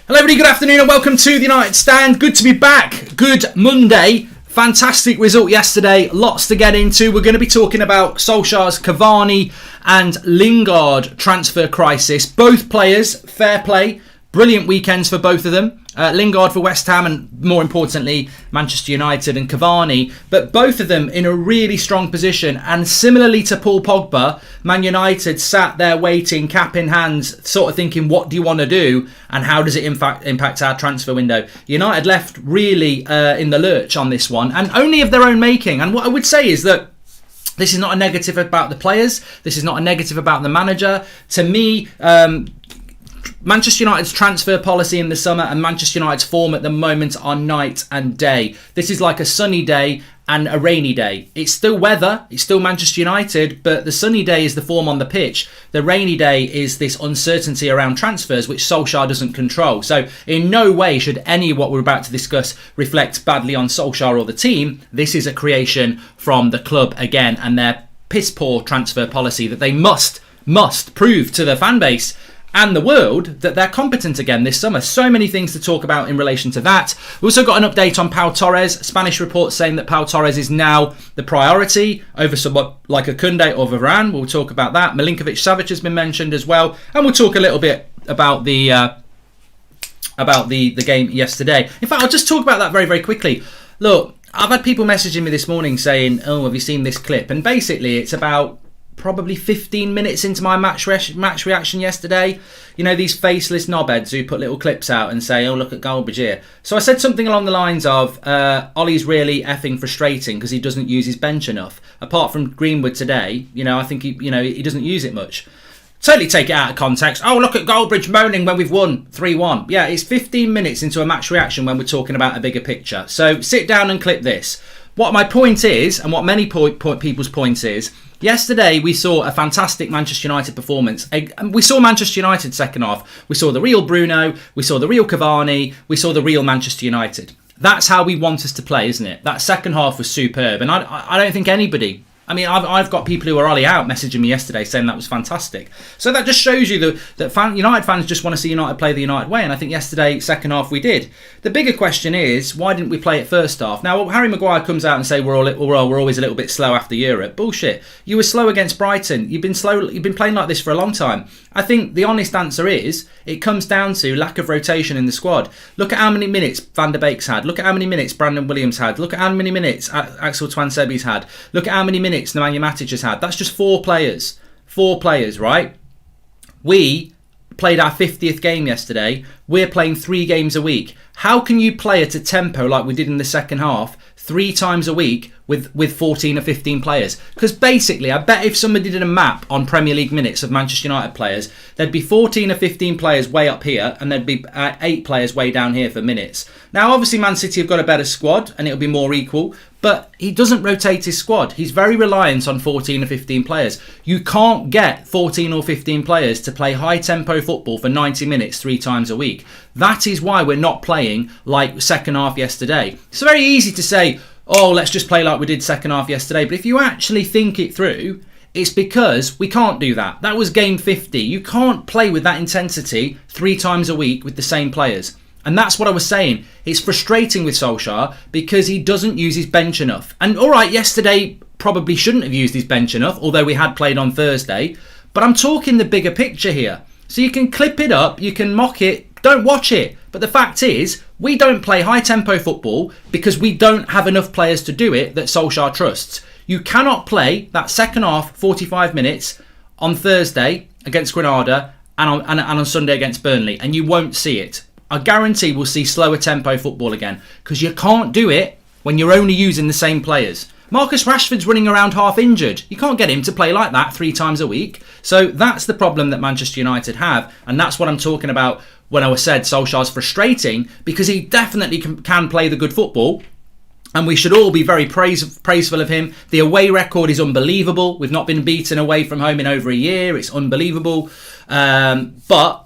Hello everybody, good afternoon and welcome to the United Stand. Good to be back. Good Monday. Fantastic result yesterday. Lots to get into. We're going to be talking about Solskjaer's CAVANI and Lingard transfer crisis. Both players, fair play. Brilliant weekends for both of them. Lingard for West Ham and, more importantly, Manchester United and CAVANI. But both of them in a really strong position. And similarly to Paul Pogba, Man United sat there waiting, cap in hands, sort of thinking, what do you want to do? And how does it impact our transfer window? United left really in the lurch on this one, and only of their own making. And what I would say is that this is not a negative about the players. This is not a negative about the manager. To me, Manchester United's transfer policy in the summer and Manchester United's form at the moment are night and day. This is like a sunny day and a rainy day. It's still weather, it's still Manchester United, but the sunny day is the form on the pitch. The rainy day is this uncertainty around transfers, which Solskjaer doesn't control. So in no way should any of what we're about to discuss reflect badly on Solskjaer or the team. This is a creation from the club again and their piss-poor transfer policy that they must prove to the fan base and the world that they're competent again this summer. So many things to talk about in relation to that. We've also got an update on Pau Torres. Spanish reports saying that Pau Torres is now the priority over someone like a Koundé or Varane. We'll talk about that. Milinkovic-Savic has been mentioned as well. And we'll talk a little bit about the game yesterday. In fact, I'll just talk about that very, very quickly. Look, I've had people messaging me this morning saying, oh, have you seen this clip? And basically it's about probably 15 minutes into my match reaction yesterday. You know, these faceless knobheads who put little clips out and say, oh, look at Goldbridge here. So I said something along the lines of, Ollie's really effing frustrating because he doesn't use his bench enough. Apart from Greenwood today, you know, I think he doesn't use it much. Totally take it out of context. Oh, look at Goldbridge moaning when we've won 3-1. Yeah, it's 15 minutes into a match reaction when we're talking about a bigger picture. So sit down and clip this. What my point is, and what many people's point is, yesterday we saw a fantastic Manchester United performance. We saw Manchester United second half. We saw the real Bruno. We saw the real Cavani. We saw the real Manchester United. That's how we want us to play, isn't it? That second half was superb. And I don't think anybody... I mean, I've got people who are Ollie out messaging me yesterday saying that was fantastic. So that just shows you that United fans just want to see United play the United way. And I think yesterday, second half, we did. The bigger question is, why didn't we play it first half? Now, Harry Maguire comes out and say we're always a little bit slow after Europe. Bullshit. You were slow against Brighton. You've been slow. You've been playing like this for a long time. I think the honest answer is it comes down to lack of rotation in the squad. Look at how many minutes Van der Beek's had. Look at how many minutes Brandon Williams had. Look at how many minutes Axel Tuansebe's had. Look at how many minutes Nemanja Matic has had. That's just 4 players. 4 players, right? We played our 50th game yesterday. We're playing 3 games a week. How can you play at a tempo like we did in the second half 3 times a week with 14 or 15 players? Because basically, I bet if somebody did a map on Premier League minutes of Manchester United players, there'd be 14 or 15 players way up here and there'd be 8 players way down here for minutes. Now, obviously, Man City have got a better squad and it'll be more equal, but he doesn't rotate his squad. He's very reliant on 14 or 15 players. You can't get 14 or 15 players to play high-tempo football for 90 minutes 3 times a week. That is why we're not playing like second half yesterday. It's very easy to say, oh, let's just play like we did second half yesterday. But if you actually think it through, it's because we can't do that. That was game 50. You can't play with that intensity 3 times a week with the same players. And that's what I was saying. It's frustrating with Solskjaer because he doesn't use his bench enough. And all right, yesterday probably shouldn't have used his bench enough, although we had played on Thursday. But I'm talking the bigger picture here. So you can clip it up, you can mock it, don't watch it. But the fact is, we don't play high-tempo football because we don't have enough players to do it that Solskjaer trusts. You cannot play that second half, 45 minutes, on Thursday against Granada and on Sunday against Burnley, and you won't see it. I guarantee we'll see slower tempo football again because you can't do it when you're only using the same players. Marcus Rashford's running around half injured. You can't get him to play like that 3 times a week. So that's the problem that Manchester United have, and that's what I'm talking about when I said Solskjaer's frustrating, because he definitely can play the good football. And we should all be very praiseful of him. The away record is unbelievable. We've not been beaten away from home in over a year. It's unbelievable. But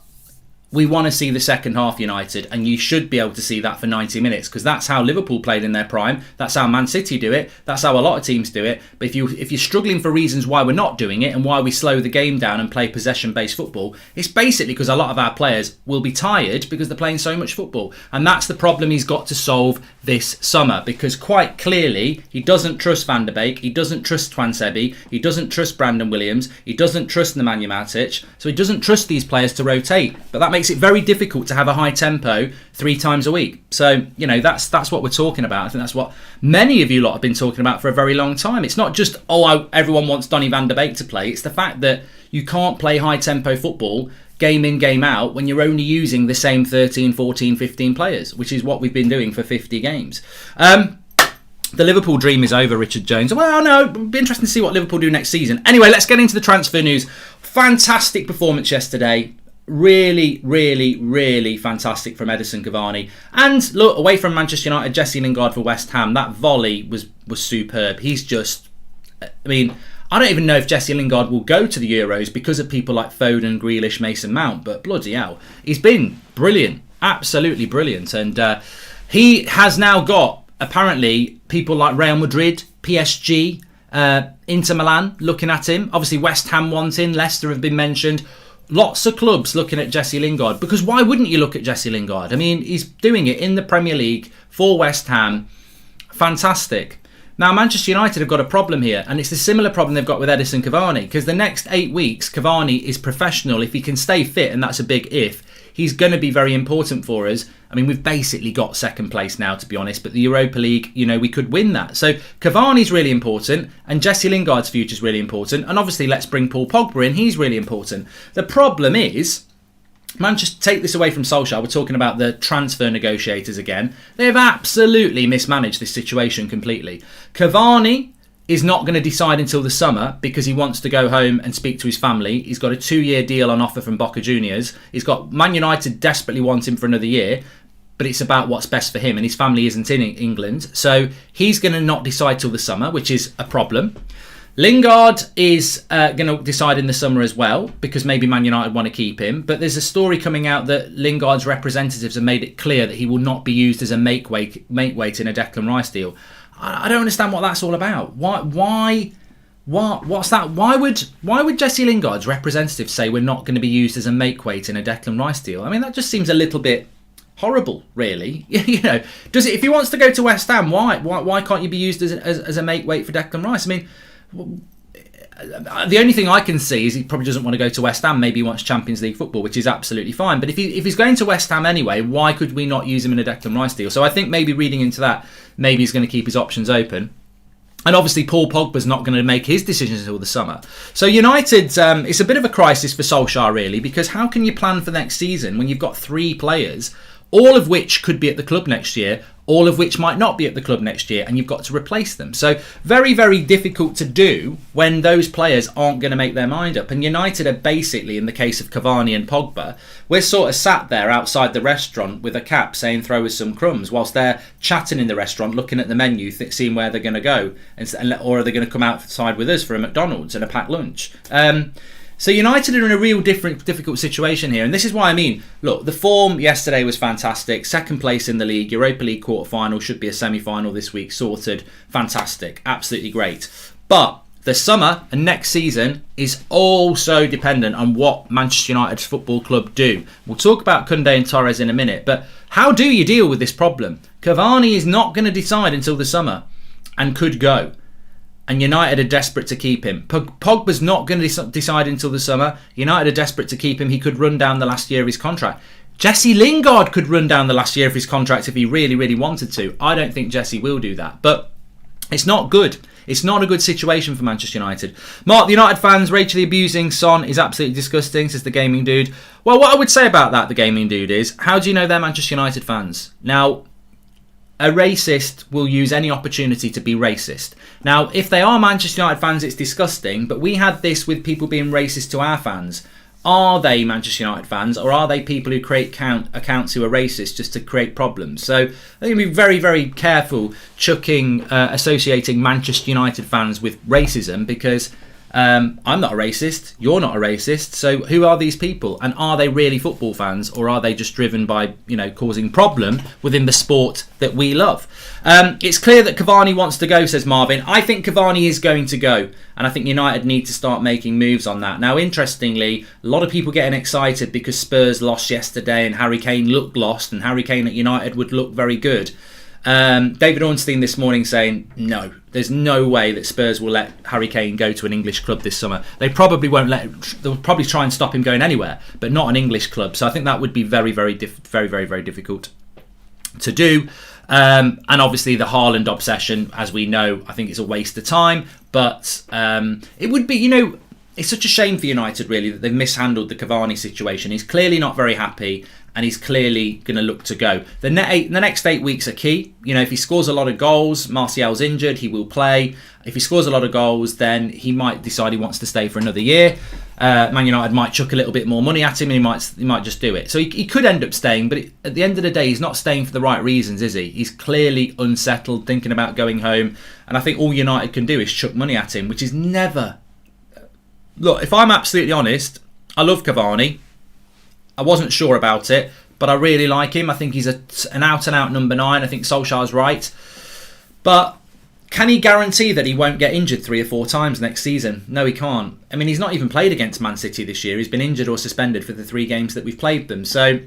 we want to see the second half United, and you should be able to see that for 90 minutes, because that's how Liverpool played in their prime. That's how Man City do it. That's how a lot of teams do it. But if you're struggling for reasons why we're not doing it and why we slow the game down and play possession-based football, it's basically because a lot of our players will be tired because they're playing so much football. And that's the problem he's got to solve this summer, because quite clearly he doesn't trust Van der Beek, he doesn't trust Twansebi, he doesn't trust Brandon Williams, he doesn't trust Nemanja Matic, so he doesn't trust these players to rotate. But that makes it very difficult to have a high tempo 3 times a week. So, that's what we're talking about. I think that's what many of you lot have been talking about for a very long time. It's not just, everyone wants Donny van der Beek to play. It's the fact that you can't play high tempo football game in, game out when you're only using the same 13, 14, 15 players, which is what we've been doing for 50 games. The Liverpool dream is over, Richard Jones. Well, no, it'll be interesting to see what Liverpool do next season. Anyway, let's get into the transfer news. Fantastic performance yesterday. Really, really, really fantastic from Edinson Cavani. And look, away from Manchester United, Jesse Lingard for West Ham. That volley was superb. He's just, I don't even know if Jesse Lingard will go to the Euros because of people like Foden, Grealish, Mason Mount. But bloody hell, he's been brilliant. Absolutely brilliant. And he has now got, apparently, people like Real Madrid, PSG, Inter Milan looking at him. Obviously, West Ham wanting, Leicester have been mentioned. Lots of clubs looking at Jesse Lingard, because why wouldn't you look at Jesse Lingard? He's doing it in the Premier League for West Ham. Fantastic. Now, Manchester United have got a problem here, and it's a similar problem they've got with Edinson Cavani, because the next 8 weeks, Cavani is professional. If he can stay fit, and that's a big if, he's going to be very important for us. We've basically got second place now, to be honest, but the Europa League, we could win that. So Cavani's really important, and Jesse Lingard's future is really important, and obviously let's bring Paul Pogba in. He's really important. The problem is, Manchester, take this away from Solskjaer, we're talking about the transfer negotiators again. They've absolutely mismanaged this situation completely. Cavani is not going to decide until the summer because he wants to go home and speak to his family. He's got a 2-year deal on offer from Boca Juniors. He's got Man United desperately want him for another year, but it's about what's best for him, and his family isn't in England. So he's going to not decide till the summer, which is a problem. Lingard is going to decide in the summer as well, because maybe Man United want to keep him. But there's a story coming out that Lingard's representatives have made it clear that he will not be used as a make weight in a Declan Rice deal. I don't understand what that's all about. What's that? Why would Jesse Lingard's representatives say we're not going to be used as a make weight in a Declan Rice deal? That just seems a little bit horrible, really. Does it? If he wants to go to West Ham, why can't you be used as a make weight for Declan Rice? The only thing I can see is he probably doesn't want to go to West Ham. Maybe he wants Champions League football, which is absolutely fine. But if he's going to West Ham anyway, why could we not use him in a Declan Rice deal? So I think maybe reading into that, maybe he's going to keep his options open. And obviously Paul Pogba's not going to make his decisions until the summer. So United, it's a bit of a crisis for Solskjaer, really, because how can you plan for next season when you've got 3 players, all of which could be at the club next year, all of which might not be at the club next year, and you've got to replace them. So very, very difficult to do when those players aren't going to make their mind up. And United are basically, in the case of Cavani and Pogba, we're sort of sat there outside the restaurant with a cap saying throw us some crumbs, whilst they're chatting in the restaurant, looking at the menu, seeing where they're going to go, or are they going to come outside with us for a McDonald's and a packed lunch. So United are in a real difficult situation here, and this is why look, the form yesterday was fantastic. Second place in the league, Europa League quarter-final, should be a semi-final this week, sorted. Fantastic, absolutely great. But the summer and next season is also dependent on what Manchester United Football Club do. We'll talk about Koundé and Torres in a minute, but how do you deal with this problem? Cavani is not going to decide until the summer and could go. And United are desperate to keep him. Pogba's not going to decide until the summer. United are desperate to keep him. He could run down the last year of his contract. Jesse Lingard could run down the last year of his contract if he really, really wanted to. I don't think Jesse will do that. But it's not good. It's not a good situation for Manchester United. Mark, the United fans racially abusing Son is absolutely disgusting, says the Gaming Dude. Well, what I would say about that, the Gaming Dude, is how do you know they're Manchester United fans? Now, a racist will use any opportunity to be racist. Now, if they are Manchester United fans, it's disgusting, but we had this with people being racist to our fans. Are they Manchester United fans, or are they people who create accounts who are racist just to create problems? So I think we be very, very careful associating Manchester United fans with racism, because I'm not a racist. You're not a racist. So who are these people? And are they really football fans, or are they just driven by, causing problem within the sport that we love? It's clear that Cavani wants to go, says Marvin. I think Cavani is going to go. And I think United need to start making moves on that. Now, interestingly, a lot of people getting excited because Spurs lost yesterday and Harry Kane looked lost, and Harry Kane at United would look very good. David Ornstein this morning saying, no, there's no way that Spurs will let Harry Kane go to an English club this summer. They probably won't they'll probably try and stop him going anywhere, but not an English club. So I think that would be very, very difficult to do. And obviously the Haaland obsession, as we know, I think it's a waste of time. But it would be, it's such a shame for United, really, that they've mishandled the Cavani situation. He's clearly not very happy, and he's clearly going to look to go. The next 8 weeks are key. If he scores a lot of goals, Martial's injured, he will play. If he scores a lot of goals, then he might decide he wants to stay for another year. Man United might chuck a little bit more money at him, and he might just do it. So he could end up staying, but at the end of the day, he's not staying for the right reasons, is he? He's clearly unsettled, thinking about going home. And I think all United can do is chuck money at him, which is never... Look, if I'm absolutely honest, I love Cavani. I wasn't sure about it, but I really like him. I think he's an out-and-out number 9. I think Solskjaer's right. But can he guarantee that he won't get injured 3 or 4 times next season? No, he can't. I mean, he's not even played against Man City this year. He's been injured or suspended for the 3 games that we've played them. So,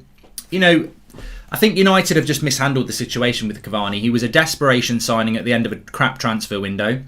I think United have just mishandled the situation with Cavani. He was a desperation signing at the end of a crap transfer window.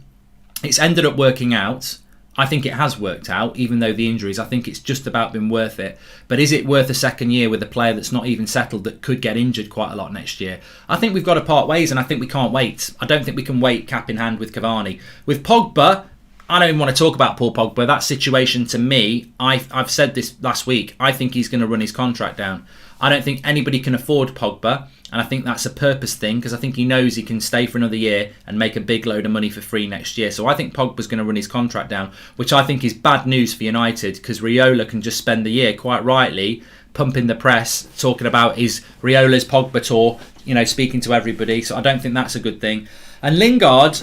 It's ended up working out. I think it has worked out, even though the injuries, I think it's just about been worth it. But is it worth a second year with a player that's not even settled, that could get injured quite a lot next year? I think we've got to part ways, and I think we can't wait. I don't think we can wait cap in hand with Cavani. With Pogba, I don't even want to talk about Paul Pogba. That situation, to me, I've said this last week, I think he's going to run his contract down. I don't think anybody can afford Pogba. And I think that's a purpose thing, because I think he knows he can stay for another year and make a big load of money for free next year. So I think Pogba's going to run his contract down, which I think is bad news for United, because Raiola can just spend the year, quite rightly, pumping the press, talking about his Riola's Pogba tour, speaking to everybody. So I don't think that's a good thing. And Lingard,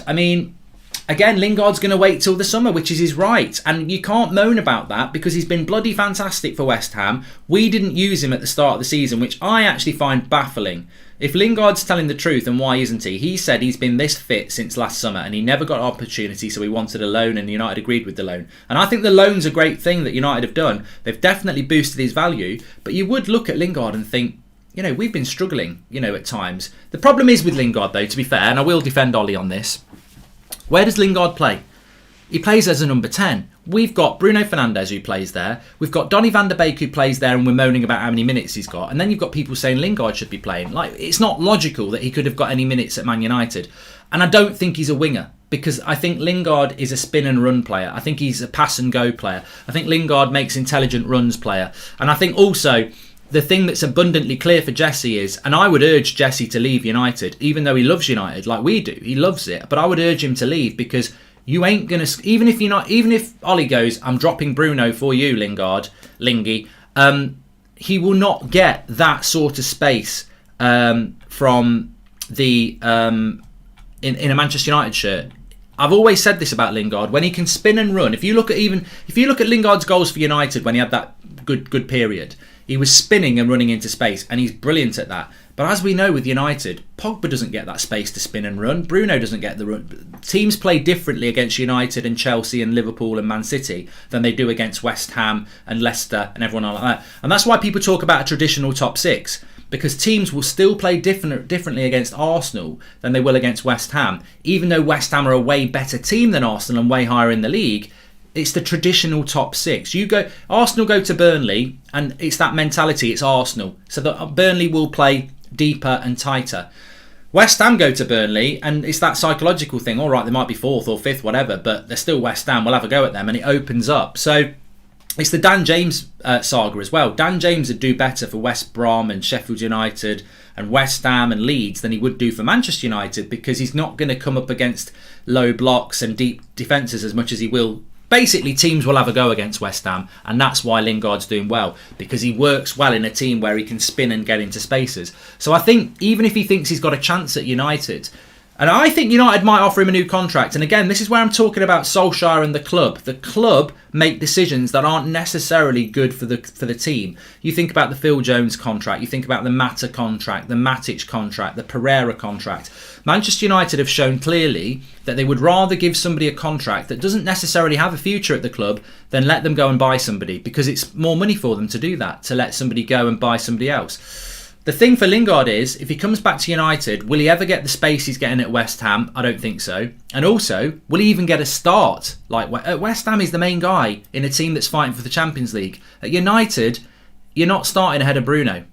again, Lingard's going to wait till the summer, which is his right. And you can't moan about that, because he's been bloody fantastic for West Ham. We didn't use him at the start of the season, which I actually find baffling. If Lingard's telling the truth, and why isn't he? He said he's been this fit since last summer, and he never got an opportunity, so he wanted a loan, and United agreed with the loan. And I think the loan's a great thing that United have done. They've definitely boosted his value, but you would look at Lingard and think, we've been struggling, at times. The problem is with Lingard, though, to be fair, and I will defend Ollie on this, where does Lingard play? He plays as a number 10. We've got Bruno Fernandes who plays there. We've got Donny van de Beek who plays there, and we're moaning about how many minutes he's got. And then you've got people saying Lingard should be playing. It's not logical that he could have got any minutes at Man United. And I don't think he's a winger, because I think Lingard is a spin and run player. I think he's a pass and go player. I think Lingard makes intelligent runs player. And I think also the thing that's abundantly clear for Jesse is, and I would urge Jesse to leave United, even though he loves United like we do. He loves it. But I would urge him to leave, because you ain't going to... Even if Ollie goes, I'm dropping Bruno for you, Lingard, Lingy, he will not get that sort of space from the... in a Manchester United shirt. I've always said this about Lingard. When he can spin and run, if you look at Lingard's goals for United when he had that good period, he was spinning and running into space, and he's brilliant at that. But as we know with United, Pogba doesn't get that space to spin and run. Bruno doesn't get the run. Teams play differently against United and Chelsea and Liverpool and Man City than they do against West Ham and Leicester and everyone like that. And that's why people talk about a traditional top 6, because teams will still play differently against Arsenal than they will against West Ham. Even though West Ham are a way better team than Arsenal and way higher in the league, it's the traditional top 6. Arsenal go to Burnley, and it's that mentality, it's Arsenal. So that Burnley will play deeper and tighter. West Ham go to Burnley, and it's that psychological thing. All right, they might be 4th or 5th, whatever, but they're still West Ham. We'll have a go at them, and it opens up. So it's the Dan James saga as well. Dan James would do better for West Brom and Sheffield United and West Ham and Leeds than he would do for Manchester United, because he's not going to come up against low blocks and deep defences as much as he will. Basically, teams will have a go against West Ham, and that's why Lingard's doing well, because he works well in a team where he can spin and get into spaces. So I think even if he thinks he's got a chance at United, And I think United might offer him a new contract. And again, this is where I'm talking about Solskjaer and the club. The club make decisions that aren't necessarily good for the team. You think about the Phil Jones contract. You think about the Mata contract, the Matic contract, the Pereira contract. Manchester United have shown clearly that they would rather give somebody a contract that doesn't necessarily have a future at the club than let them go and buy somebody, because it's more money for them to do that, to let somebody go and buy somebody else. The thing for Lingard is, if he comes back to United, will he ever get the space he's getting at West Ham? I don't think so. And also, will he even get a start? Like, at West Ham, he's the main guy in a team that's fighting for the Champions League. At United, you're not starting ahead of Bruno.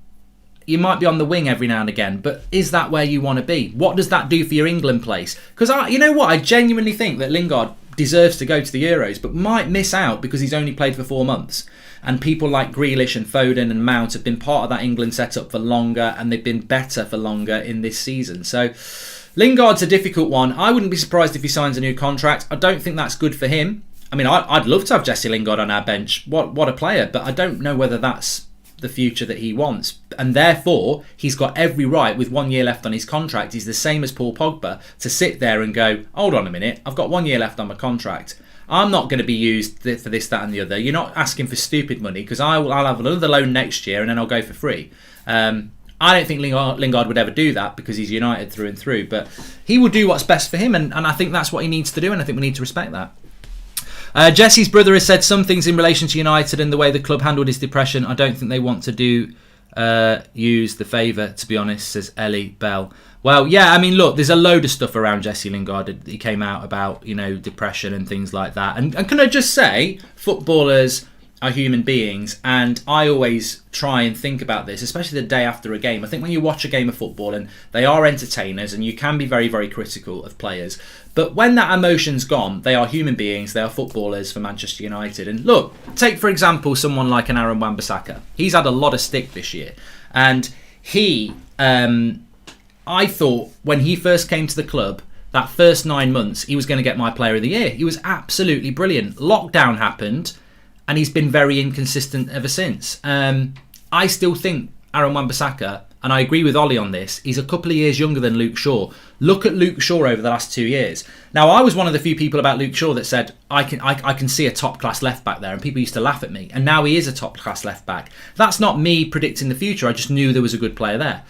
You might be on the wing every now and again, but is that where you want to be? What does that do for your England place? Because you know what? I genuinely think that Lingard deserves to go to the Euros, but might miss out because he's only played for 4 months. And people like Grealish and Foden and Mount have been part of that England setup for longer, and they've been better for longer in this season. So Lingard's a difficult one. I wouldn't be surprised if he signs a new contract. I don't think that's good for him. I mean, I'd love to have Jesse Lingard on our bench. What a player. But I don't know whether that's the future that he wants. And therefore, he's got every right, with 1 year left on his contract, he's the same as Paul Pogba, to sit there and go, hold on a minute, I've got 1 year left on my contract. I'm not going to be used for this, that and the other. You're not asking for stupid money, because I'll have another loan next year and then I'll go for free. I don't think Lingard would ever do that, because he's United through and through. But he will do what's best for him, and I think that's what he needs to do, and I think we need to respect that. Jesse's brother has said some things in relation to United and the way the club handled his depression. I don't think they want to use the favour, to be honest, says Ellie Bell. Well, yeah, I mean, look, there's a load of stuff around Jesse Lingard. He came out about, depression and things like that. And can I just say, footballers are human beings, and I always try and think about this, especially the day after a game. I think when you watch a game of football, and they are entertainers, and you can be very, very critical of players, but when that emotion's gone, they are human beings, they are footballers for Manchester United. And look, take for example someone like an Aaron Wan-Bissaka. He's had a lot of stick this year, and he, I thought when he first came to the club, that first 9 months, he was going to get my player of the year. He was absolutely brilliant. Lockdown happened, and he's been very inconsistent ever since. I still think Aaron Wan-Bissaka, and I agree with Ollie on this, he's a couple of years younger than Luke Shaw. Look at Luke Shaw over the last 2 years. Now, I was one of the few people about Luke Shaw that said, I can see a top-class left-back there, and people used to laugh at me. And now he is a top-class left-back. That's not me predicting the future. I just knew there was a good player there.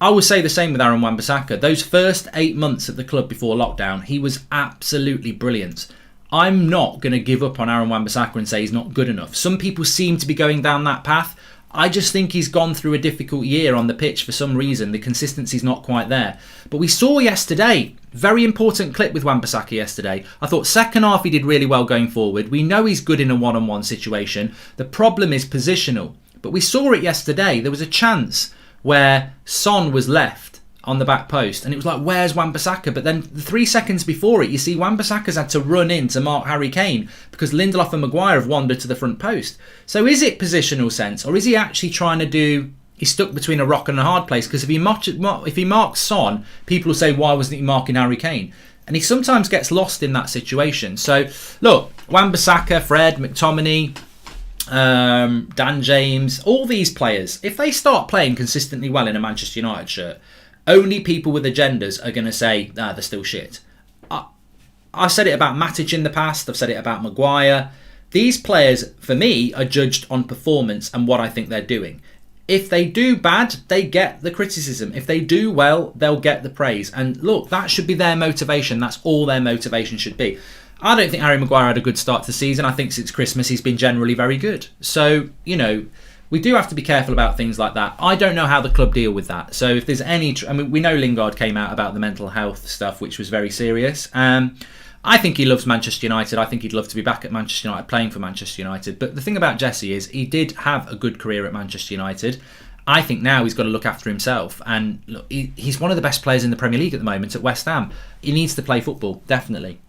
I will say the same with Aaron Wan-Bissaka. Those first 8 months at the club before lockdown, he was absolutely brilliant. I'm not going to give up on Aaron Wan-Bissaka and say he's not good enough. Some people seem to be going down that path. I just think he's gone through a difficult year on the pitch for some reason. The consistency's not quite there. But we saw yesterday, very important clip with Wan-Bissaka yesterday. I thought second half he did really well going forward. We know he's good in a one-on-one situation. The problem is positional. But we saw it yesterday. There was a chance where Son was left on the back post, and it was like, where's Wan-Bissaka? But then 3 seconds before it, you see Wan-Bissaka's had to run in to mark Harry Kane because Lindelof and Maguire have wandered to the front post. So is it positional sense, or is he actually trying to do, he's stuck between a rock and a hard place? Because if he marks Son, people will say, why wasn't he marking Harry Kane? And he sometimes gets lost in that situation. So look, Wan-Bissaka, Fred, McTominay, Dan James, all these players, if they start playing consistently well in a Manchester United shirt, only people with agendas are going to say, they're still shit. I've said it about Matic in the past. I've said it about Maguire. These players, for me, are judged on performance and what I think they're doing. If they do bad, they get the criticism. If they do well, they'll get the praise. And look, that should be their motivation. That's all their motivation should be. I don't think Harry Maguire had a good start to the season. I think since Christmas he's been generally very good. So, we do have to be careful about things like that. I don't know how the club deal with that. So if there's any... we know Lingard came out about the mental health stuff, which was very serious. I think he loves Manchester United. I think he'd love to be back at Manchester United, playing for Manchester United. But the thing about Jesse is he did have a good career at Manchester United. I think now he's got to look after himself. And look, he's one of the best players in the Premier League at the moment at West Ham. He needs to play football, definitely.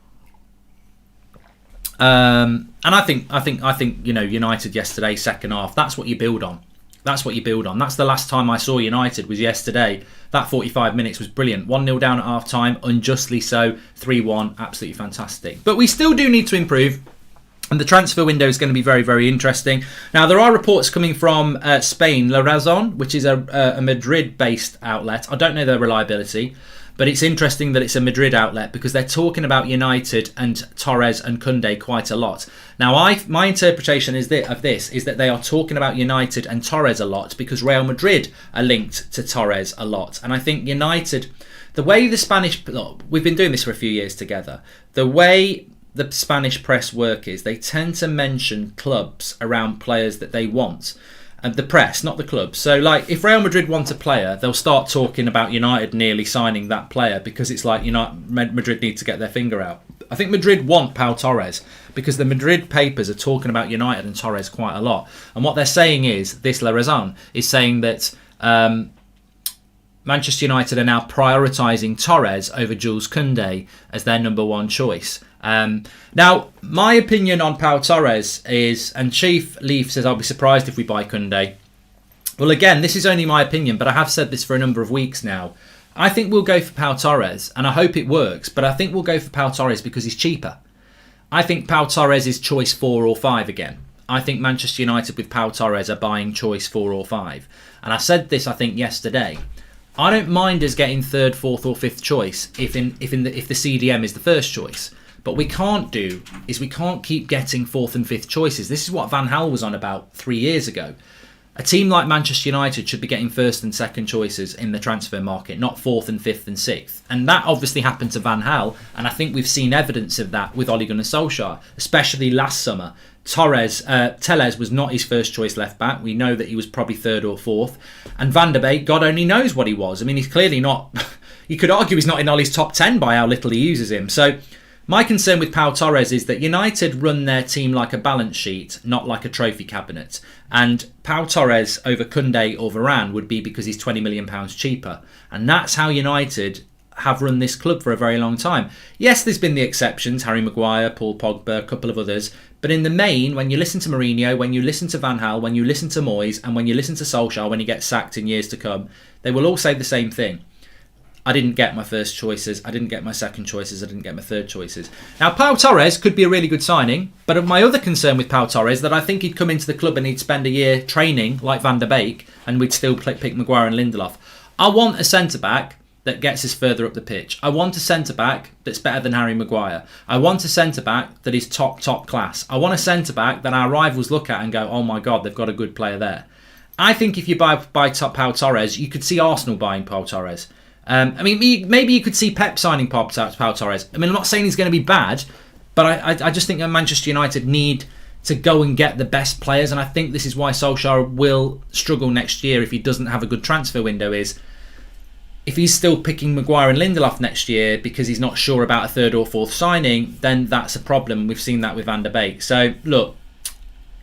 And I think United yesterday, second half, that's what you build on. That's what you build on. That's the last time I saw United was yesterday. That 45 minutes was brilliant. 1-0 down at half time, unjustly so. 3-1, absolutely fantastic. But we still do need to improve. And the transfer window is going to be very, very interesting. Now, there are reports coming from Spain, La Razón, which is a Madrid-based outlet. I don't know their reliability. But it's interesting that it's a Madrid outlet because they're talking about United and Torres and Koundé quite a lot. Now, my interpretation of this is that they are talking about United and Torres a lot because Real Madrid are linked to Torres a lot. And I think United, the way the Spanish... Look, we've been doing this for a few years together. The way the Spanish press work is they tend to mention clubs around players that they want. And the press, not the clubs. So, like, if Real Madrid want a player, they'll start talking about United nearly signing that player because it's like Madrid need to get their finger out. I think Madrid want Pau Torres because the Madrid papers are talking about United and Torres quite a lot. And what they're saying is, this La Razón is saying that Manchester United are now prioritising Torres over Jules Koundé as their number one choice. Now, my opinion on Pau Torres is, and Chief Leaf says, I'll be surprised if we buy Koundé. Well, again, this is only my opinion, but I have said this for a number of weeks now. I think we'll go for Pau Torres, and I hope it works, but I think we'll go for Pau Torres because he's cheaper. I think Pau Torres is choice 4 or 5 again. I think Manchester United with Pau Torres are buying choice 4 or 5. And I said this, I think, yesterday. I don't mind us getting 3rd, 4th or 5th choice if the CDM is the first choice. But we can't keep getting 4th and 5th choices. This is what Van Gaal was on about 3 years ago. A team like Manchester United should be getting 1st and 2nd choices in the transfer market, not 4th and 5th and 6th. And that obviously happened to Van Gaal, and I think we've seen evidence of that with Ole Gunnar Solskjaer, especially last summer. Telles was not his first choice left back. We know that he was probably 3rd or 4th. And Van der Beek, God only knows what he was. I mean, he's clearly not... You could argue he's not in Ole's top 10 by how little he uses him. So my concern with Pau Torres is that United run their team like a balance sheet, not like a trophy cabinet. And Pau Torres over Koundé or Varane would be because he's £20 million cheaper. And that's how United have run this club for a very long time. Yes, there's been the exceptions, Harry Maguire, Paul Pogba, a couple of others. But in the main, when you listen to Mourinho, when you listen to Van Gaal, when you listen to Moyes, and when you listen to Solskjaer when he gets sacked in years to come, they will all say the same thing. I didn't get my first choices, I didn't get my second choices, I didn't get my third choices. Now, Pau Torres could be a really good signing, but my other concern with Pau Torres is that I think he'd come into the club and he'd spend a year training like Van der Beek, and we'd still pick Maguire and Lindelof. I want a centre-back that gets us further up the pitch. I want a centre-back that's better than Harry Maguire. I want a centre-back that is top class. I want a centre-back that our rivals look at and go, oh my God, they've got a good player there. I think if you buy Pau Torres, you could see Arsenal buying Pau Torres. I mean, maybe you could see Pep signing Pau Torres. I mean, I'm not saying he's going to be bad, but I just think that Manchester United need to go and get the best players, and I think this is why Solskjaer will struggle next year if he doesn't have a good transfer window. Is if he's still picking Maguire and Lindelof next year because he's not sure about a 3rd or 4th signing, then that's a problem. We've seen that with Van der Beek. So look,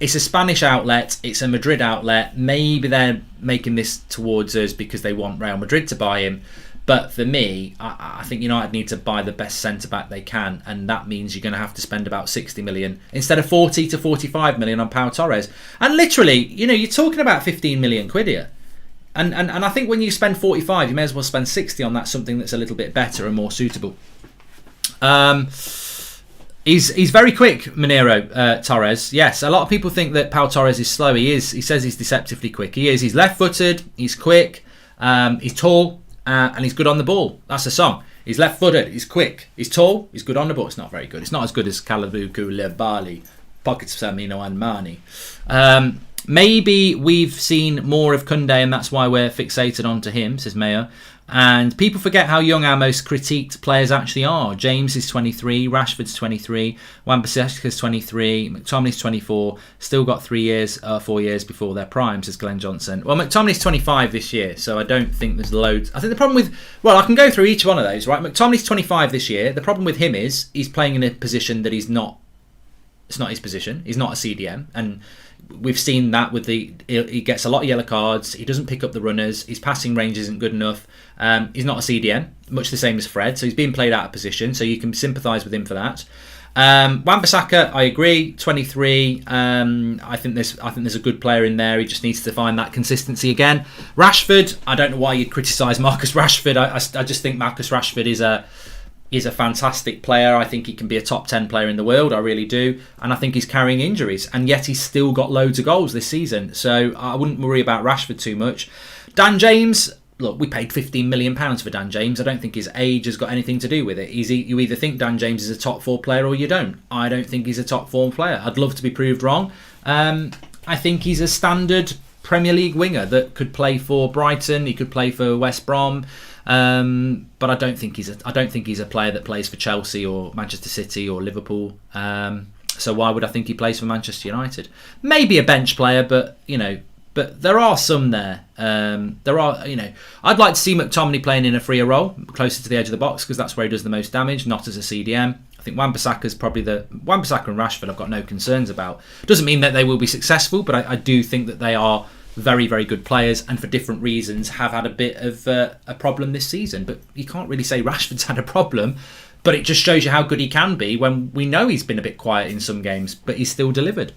it's a Spanish outlet, it's a Madrid outlet. Maybe they're making this towards us because they want Real Madrid to buy him. But for me, I think United need to buy the best centre-back they can, and that means you're going to have to spend about 60 million instead of 40 to 45 million on Pau Torres. And literally, you're talking about 15 million quid here. And I think when you spend 45, you may as well spend 60 on that, something that's a little bit better and more suitable. He's very quick, Minero, Torres. Yes, a lot of people think that Pau Torres is slow. He is. He says he's deceptively quick. He is. He's left-footed, he's quick, he's tall, and he's good on the ball. That's the song. He's left-footed, he's quick, he's tall, he's good on the ball. It's not very good. It's not as good as Kalabuku, Lebali, Pockets of Samino and Mani. Maybe we've seen more of Koundé and that's why we're fixated onto him, says Mayo. And people forget how young our most critiqued players actually are. James is 23, Rashford's 23, Wan-Bissaka's 23, McTominay's 24. Still got 4 years before their prime, says Glenn Johnson. Well, McTominay's 25 this year, so I don't think there's loads. I think the problem with... Well, I can go through each one of those, right? McTominay's 25 this year. The problem with him is he's playing in a position that he's not... It's not his position. He's not a CDM. And we've seen that with he gets a lot of yellow cards. He doesn't pick up the runners. His passing range isn't good enough. He's not a CDM, much the same as Fred. So he's being played out of position. So you can sympathise with him for that. Wan-Bissaka, I agree. 23. I think there's a good player in there. He just needs to find that consistency again. Rashford, I don't know why you'd criticise Marcus Rashford. I just think Marcus Rashford is a fantastic player. I think he can be a top 10 player in the world. I really do. And I think he's carrying injuries. And yet he's still got loads of goals this season. So I wouldn't worry about Rashford too much. Dan James, look, we paid £15 million for Dan James. I don't think his age has got anything to do with it. You either think Dan James is a top 4 player or you don't. I don't think he's a top 4 player. I'd love to be proved wrong. I think he's a standard Premier League winger that could play for Brighton. He could play for West Brom. But I don't think he's a player that plays for Chelsea or Manchester City or Liverpool. So why would I think he plays for Manchester United? Maybe a bench player, but there are some there. I'd like to see McTominay playing in a freer role, closer to the edge of the box, because that's where he does the most damage, not as a CDM. I think Wan-Bissaka's probably Wan-Bissaka and Rashford I've got no concerns about. Doesn't mean that they will be successful, but I do think that they are very, very good players, and for different reasons have had a bit of a problem this season. But you can't really say Rashford's had a problem, but it just shows you how good he can be when we know he's been a bit quiet in some games, but he's still delivered.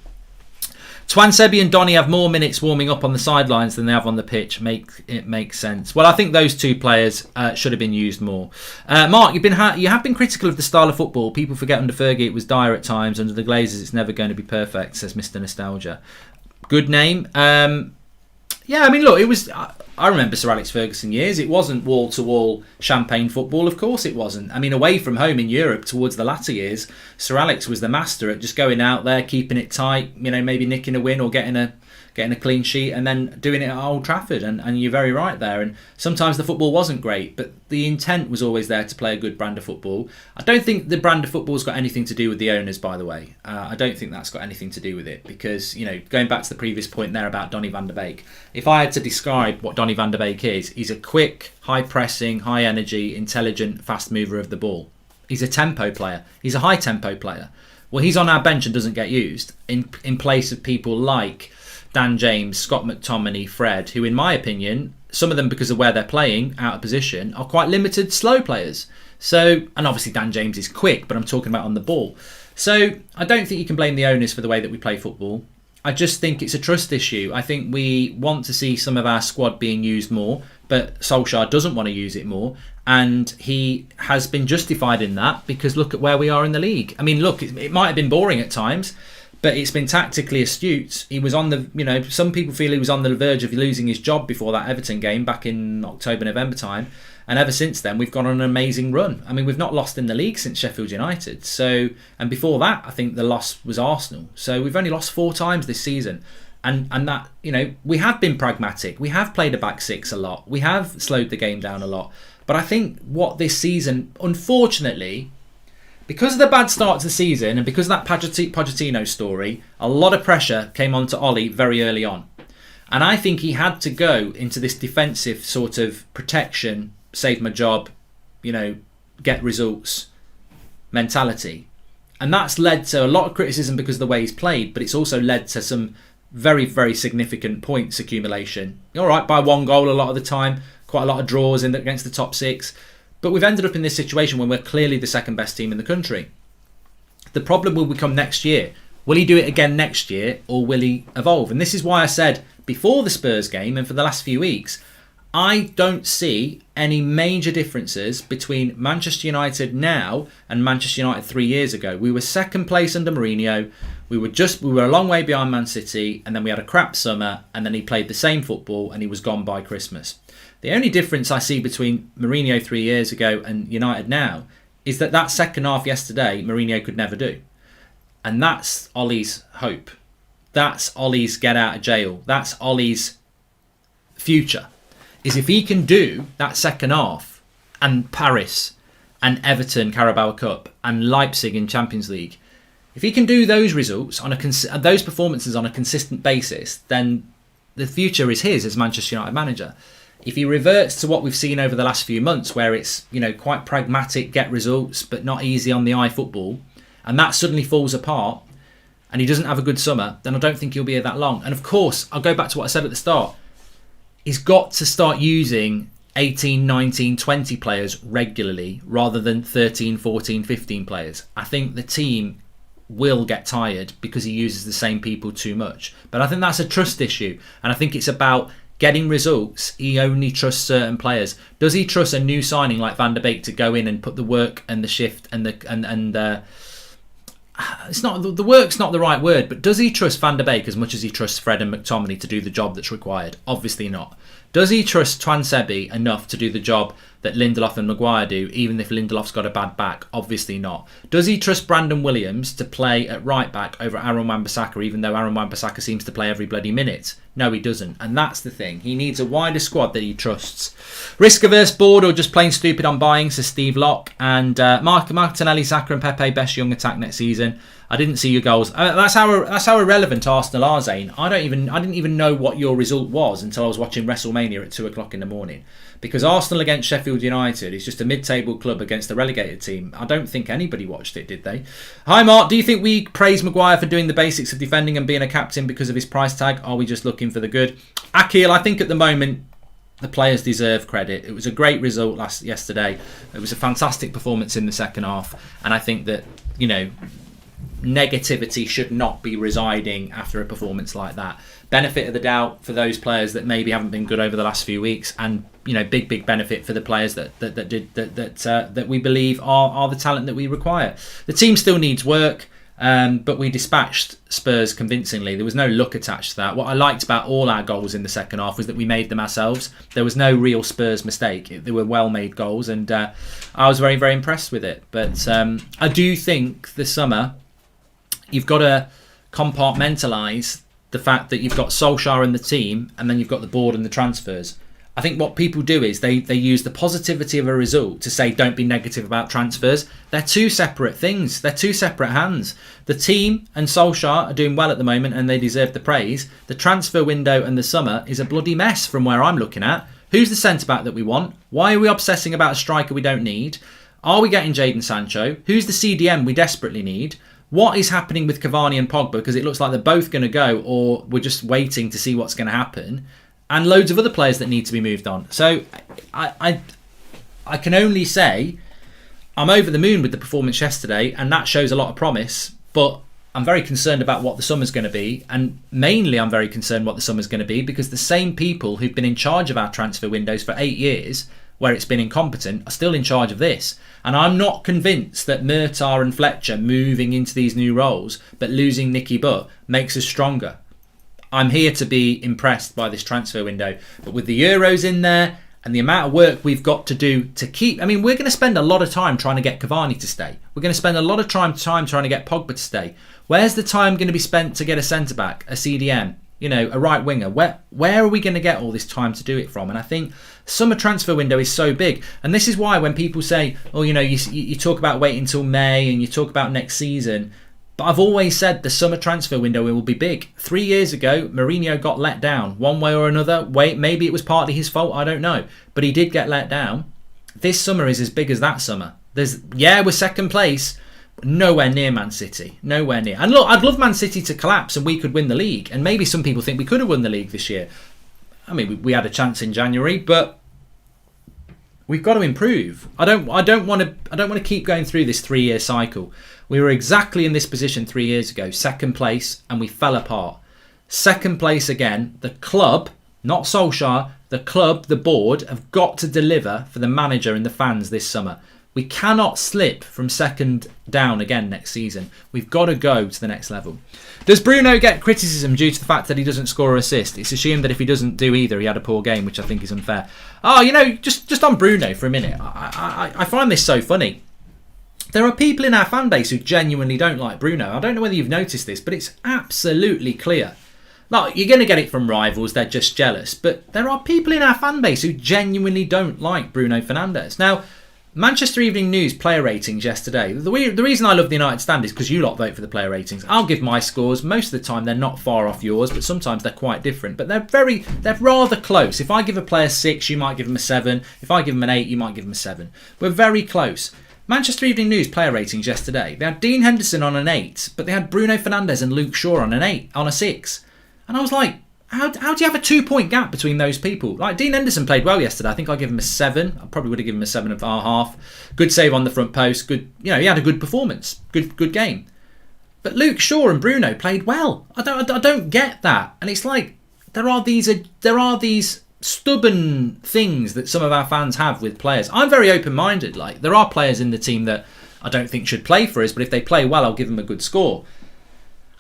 Twansebi and Donny have more minutes warming up on the sidelines than they have on the pitch. It makes sense. Well, I think those two players should have been used more. Mark, you have been critical of the style of football. People forget under Fergie it was dire at times. Under the Glazers it's never going to be perfect, says Mr. Nostalgia. Good name. Yeah, I mean, look, it was. I remember Sir Alex Ferguson years. It wasn't wall-to-wall champagne football. Of course it wasn't. I mean, away from home in Europe towards the latter years, Sir Alex was the master at just going out there, keeping it tight, maybe nicking a win or getting a clean sheet and then doing it at Old Trafford. And you're very right there. And sometimes the football wasn't great, but the intent was always there to play a good brand of football. I don't think the brand of football's got anything to do with the owners, by the way. I don't think that's got anything to do with it because, going back to the previous point there about Donny van de Beek, if I had to describe what Donny van de Beek is, he's a quick, high-pressing, high-energy, intelligent, fast mover of the ball. He's a tempo player. He's a high-tempo player. Well, he's on our bench and doesn't get used in place of people like Dan James, Scott McTominay, Fred, who in my opinion, some of them because of where they're playing, out of position, are quite limited slow players. So, and obviously Dan James is quick, but I'm talking about on the ball. So I don't think you can blame the owners for the way that we play football. I just think it's a trust issue. I think we want to see some of our squad being used more, but Solskjaer doesn't want to use it more. And he has been justified in that because look at where we are in the league. I mean, look, it might have been boring at times, but it's been tactically astute. He was on the, some people feel he was on the verge of losing his job before that Everton game back in October, November time. And ever since then, we've gone on an amazing run. I mean, we've not lost in the league since Sheffield United. So, and before that, I think the loss was Arsenal. So we've only lost 4 times this season. And that, we have been pragmatic. We have played a back six a lot. We have slowed the game down a lot. But I think what this season, unfortunately, because of the bad start to the season and because of that Pochettino story, a lot of pressure came onto Ollie very early on. And I think he had to go into this defensive sort of protection, save my job, get results mentality. And that's led to a lot of criticism because of the way he's played, but it's also led to some very, very significant points accumulation. All right, by 1 goal a lot of the time, quite a lot of draws against the top 6. But we've ended up in this situation when we're clearly the second best team in the country. The problem will become next year. Will he do it again next year or will he evolve? And this is why I said before the Spurs game and for the last few weeks, I don't see any major differences between Manchester United now and Manchester United 3 years ago. We were second place under Mourinho. We were a long way behind Man City, and then we had a crap summer, and then he played the same football and he was gone by Christmas. The only difference I see between Mourinho 3 years ago and United now is that second half yesterday, Mourinho could never do. And that's Ollie's hope. That's Ollie's get out of jail. That's Ollie's future. Is if he can do that second half and Paris and Everton Carabao Cup and Leipzig in Champions League, if he can do those results those performances on a consistent basis, then the future is his as Manchester United manager. If he reverts to what we've seen over the last few months, where it's quite pragmatic, get results, but not easy on the eye football, and that suddenly falls apart, and he doesn't have a good summer, then I don't think he'll be here that long. And of course, I'll go back to what I said at the start. He's got to start using 18, 19, 20 players regularly rather than 13, 14, 15 players. I think the team will get tired because he uses the same people too much. But I think that's a trust issue, and I think it's about getting results. He only trusts certain players. Does he trust a new signing like Van der Beek to go in and put the work and the shift and it's not the work's not the right word, but does he trust Van der Beek as much as he trusts Fred and McTominay to do the job that's required? Obviously not. Does he trust Twansebi enough to do the job that Lindelof and Maguire do, even if Lindelof's got a bad back? Obviously not. Does he trust Brandon Williams to play at right back over Aaron Wan-Bissaka, even though Aaron Wan-Bissaka seems to play every bloody minute? No, he doesn't. And that's the thing. He needs a wider squad that he trusts. Risk-averse, bored, or just plain stupid on buying, says Steve Locke. And Martinelli, Saka and Pepe, best young attack next season. I didn't see your goals. That's how irrelevant Arsenal are, Zane. I didn't even know what your result was until I was watching WrestleMania at 2 o'clock in the morning. Because Arsenal against Sheffield United is just a mid-table club against a relegated team. I don't think anybody watched it, did they? Hi, Mark. Do you think we praise Maguire for doing the basics of defending and being a captain because of his price tag? Are we just looking for the good? Akil, I think at the moment the players deserve credit. It was a great result yesterday. It was a fantastic performance in the second half. And I think that, negativity should not be residing after a performance like that. Benefit of the doubt for those players that maybe haven't been good over the last few weeks, and big benefit for the players that we believe are the talent that we require. The team still needs work, but we dispatched Spurs convincingly. There was no luck attached to that. What I liked about all our goals in the second half was that we made them ourselves. There was no real Spurs mistake. They were well-made goals, and I was very, very impressed with it. But I do think this summer you've got to compartmentalise the fact that you've got Solskjaer and the team, and then you've got the board and the transfers. I think what people do is they use the positivity of a result to say don't be negative about transfers. They're two separate things. They're two separate hands. The team and Solskjaer are doing well at the moment and they deserve the praise. The transfer window and the summer is a bloody mess from where I'm looking at. Who's the centre-back that we want? Why are we obsessing about a striker we don't need? Are we getting Jadon Sancho? Who's the CDM we desperately need? What is happening with Cavani and Pogba? Because it looks like they're both going to go, or we're just waiting to see what's going to happen. And loads of other players that need to be moved on. So I can only say I'm over the moon with the performance yesterday, and that shows a lot of promise. But I'm very concerned about what the summer's going to be. And mainly I'm very concerned what the summer's going to be because the same people who've been in charge of our transfer windows for 8 years, where it's been incompetent, are still in charge of this. And I'm not convinced that Murtagh and Fletcher moving into these new roles, but losing Nicky Butt, makes us stronger. I'm here to be impressed by this transfer window. But with the Euros in there and the amount of work we've got to do to keep... we're going to spend a lot of time trying to get Cavani to stay. We're going to spend a lot of time trying to get Pogba to stay. Where's the time going to be spent to get a centre-back, a CDM, a right winger? Where are we going to get all this time to do it from? And I think summer transfer window is so big. And this is why when people say, you talk about waiting until May and you talk about next season... But I've always said the summer transfer window will be big. 3 years ago, Mourinho got let down one way or another. Maybe it was partly his fault, I don't know. But he did get let down. This summer is as big as that summer. We're second place, but nowhere near Man City. Nowhere near. And look, I'd love Man City to collapse and we could win the league. And maybe some people think we could have won the league this year. We had a chance in January, but we've got to improve. I don't want to keep going through this 3-year cycle. We were exactly in this position 3 years ago, second place, and we fell apart. Second place again. The club, not Solskjaer, the club, the board, have got to deliver for the manager and the fans this summer. We cannot slip from second down again next season. We've got to go to the next level. Does Bruno get criticism due to the fact that he doesn't score or assist? It's assumed that if he doesn't do either, he had a poor game, which I think is unfair. Just on Bruno for a minute. I find this so funny. There are people in our fan base who genuinely don't like Bruno. I don't know whether you've noticed this, but it's absolutely clear. Like, you're going to get it from rivals, they're just jealous. But there are people in our fan base who genuinely don't like Bruno Fernandes. Now, Manchester Evening News player ratings yesterday. The reason I love the United Stand is because you lot vote for the player ratings. I'll give my scores. Most of the time they're not far off yours, but sometimes they're quite different. But they're rather close. If I give a player 6, you might give them a 7. If I give them an 8, you might give them a 7. We're very close. Manchester Evening News player ratings yesterday. They had Dean Henderson on an 8, but they had Bruno Fernandes and Luke Shaw on a 6. And I was like, how do you have a 2-point gap between those people? Like, Dean Henderson played well yesterday. I think I give him a 7. I probably would have given him a 7.5. Good save on the front post. Good, he had a good performance. Good game. But Luke Shaw and Bruno played well. I don't get that. And it's like there are these stubborn things that some of our fans have with players. I'm very open-minded. Like, there are players in the team that I don't think should play for us, but if they play well, I'll give them a good score.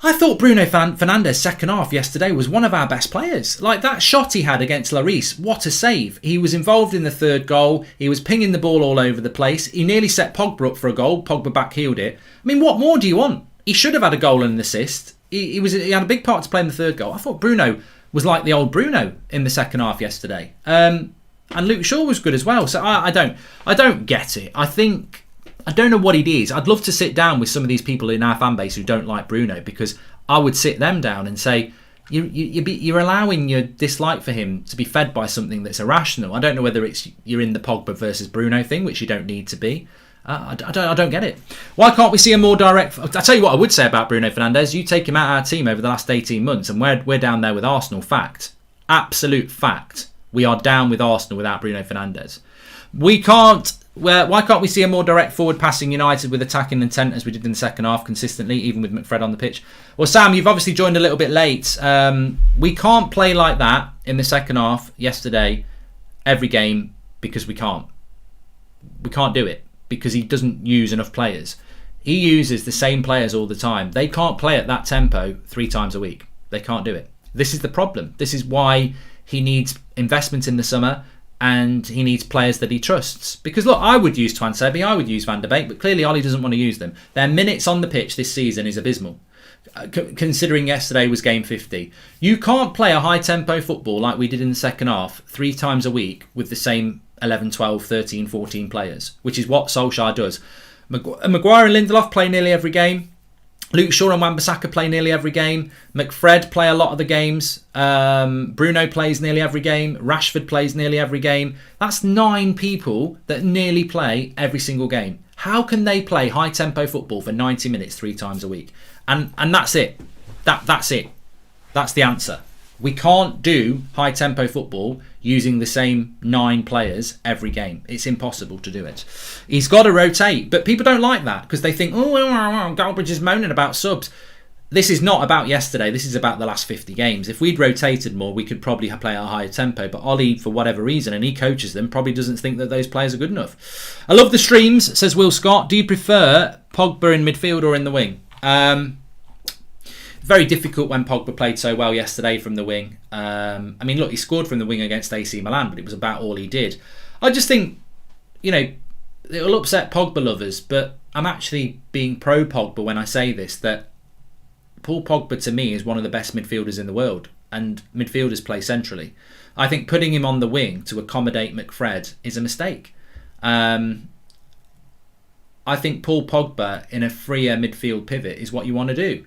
I thought Bruno Fernandes' second half yesterday was one of our best players. Like that shot he had against Lloris, what a save. He was involved in the third goal. He was pinging the ball all over the place. He nearly set Pogba up for a goal. Pogba backheeled it. I mean, what more do you want? He should have had a goal and an assist. He had a big part to play in the third goal. I thought Bruno was like the old Bruno in the second half yesterday. And Luke Shaw was good as well. So I don't get it. I don't know what it is. I'd love to sit down with some of these people in our fan base who don't like Bruno, because I would sit them down and say, you're allowing your dislike for him to be fed by something that's irrational. I don't know whether you're in the Pogba versus Bruno thing, which you don't need to be. I don't get it. Why can't we see a more direct... I'll tell you what I would say about Bruno Fernandes. You take him out of our team over the last 18 months and we're down there with Arsenal. Fact. Absolute fact. We are down with Arsenal without Bruno Fernandes. Why can't we see a more direct forward passing United with attacking intent as we did in the second half consistently, even with McFred on the pitch? Well, Sam, you've obviously joined a little bit late. We can't play like that in the second half yesterday every game because we can't. We can't do it because he doesn't use enough players. He uses the same players all the time. They can't play at that tempo 3 times a week. They can't do it. This is the problem. This is why he needs investment in the summer. And he needs players that he trusts. Because look, I would use Twansebe, I would use Van der Beek, but clearly Ollie doesn't want to use them. Their minutes on the pitch this season is abysmal. Considering yesterday was game 50. You can't play a high-tempo football like we did in the second half 3 times a week with the same 11, 12, 13, 14 players, which is what Solskjaer does. Maguire and Lindelof play nearly every game. Luke Shaw and Wan-Bissaka play nearly every game. McFred play a lot of the games. Bruno plays nearly every game. Rashford plays nearly every game. That's 9 people that nearly play every single game. How can they play high-tempo football for 90 minutes 3 times a week? And that's it. That's it. That's the answer. We can't do high-tempo football using the same 9 players every game. It's impossible to do it. He's got to rotate, but people don't like that because they think, Galbraith is moaning about subs. This is not about yesterday. This is about the last 50 games. If we'd rotated more, we could probably play at a higher tempo. But Ollie, for whatever reason, and he coaches them, probably doesn't think that those players are good enough. I love the streams, says Will Scott. Do you prefer Pogba in midfield or in the wing? Very difficult when Pogba played so well yesterday from the wing. I mean, look, he scored from the wing against AC Milan, but it was about all he did. I just think, it'll upset Pogba lovers, but I'm actually being pro-Pogba when I say this, that Paul Pogba to me is one of the best midfielders in the world, and midfielders play centrally. I think putting him on the wing to accommodate McFred is a mistake. I think Paul Pogba in a freer midfield pivot is what you want to do.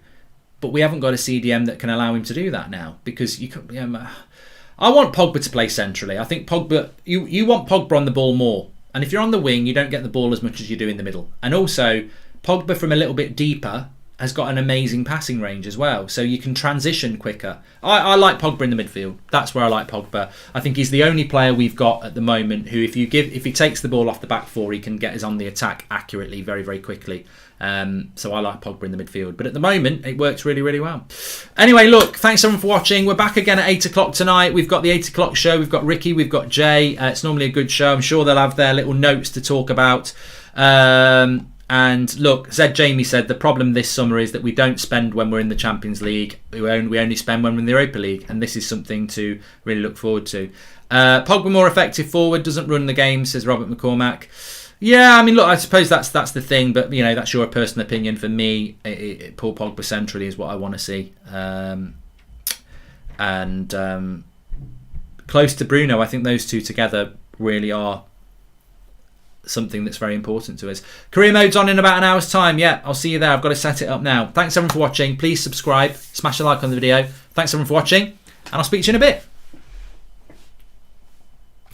But we haven't got a CDM that can allow him to do that now because I want Pogba to play centrally. I think Pogba, you want Pogba on the ball more. And if you're on the wing, you don't get the ball as much as you do in the middle. And also, Pogba from a little bit deeper has got an amazing passing range as well. So you can transition quicker. I like Pogba in the midfield. That's where I like Pogba. I think he's the only player we've got at the moment who, if he takes the ball off the back 4, he can get us on the attack accurately very, very quickly. So I like Pogba in the midfield. But at the moment, it works really, really well. Anyway, look, thanks everyone for watching. We're back again at 8 o'clock tonight. We've got the 8 o'clock show. We've got Ricky. We've got Jay. It's normally a good show. I'm sure they'll have their little notes to talk about. And look, Zed Jamie said the problem this summer is that we don't spend when we're in the Champions League. We only spend when we're in the Europa League. And this is something to really look forward to. Pogba more effective forward, doesn't run the game, says Robert McCormack. Yeah, I mean, look, I suppose that's the thing, but that's your personal opinion. For me, Paul Pogba centrally is what I want to see, and close to Bruno. I think those two together really are something that's very important to us. Career mode's on in about an hour's time. Yeah, I'll see you there. I've got to set it up now. Thanks everyone for watching. Please subscribe, smash a like on the video. Thanks everyone for watching, and I'll speak to you in a bit.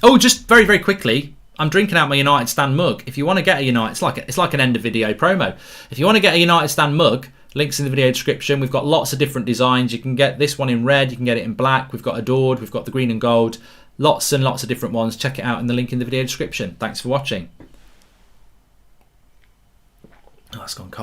Oh, just very, very quickly. I'm drinking out my United Stand mug. If you want to get a United, it's like an end of video promo. If you want to get a United Stand mug, links in the video description. We've got lots of different designs. You can get this one in red. You can get it in black. We've got adored. We've got the green and gold. Lots and lots of different ones. Check it out in the link in the video description. Thanks for watching. Oh, it's gone cold.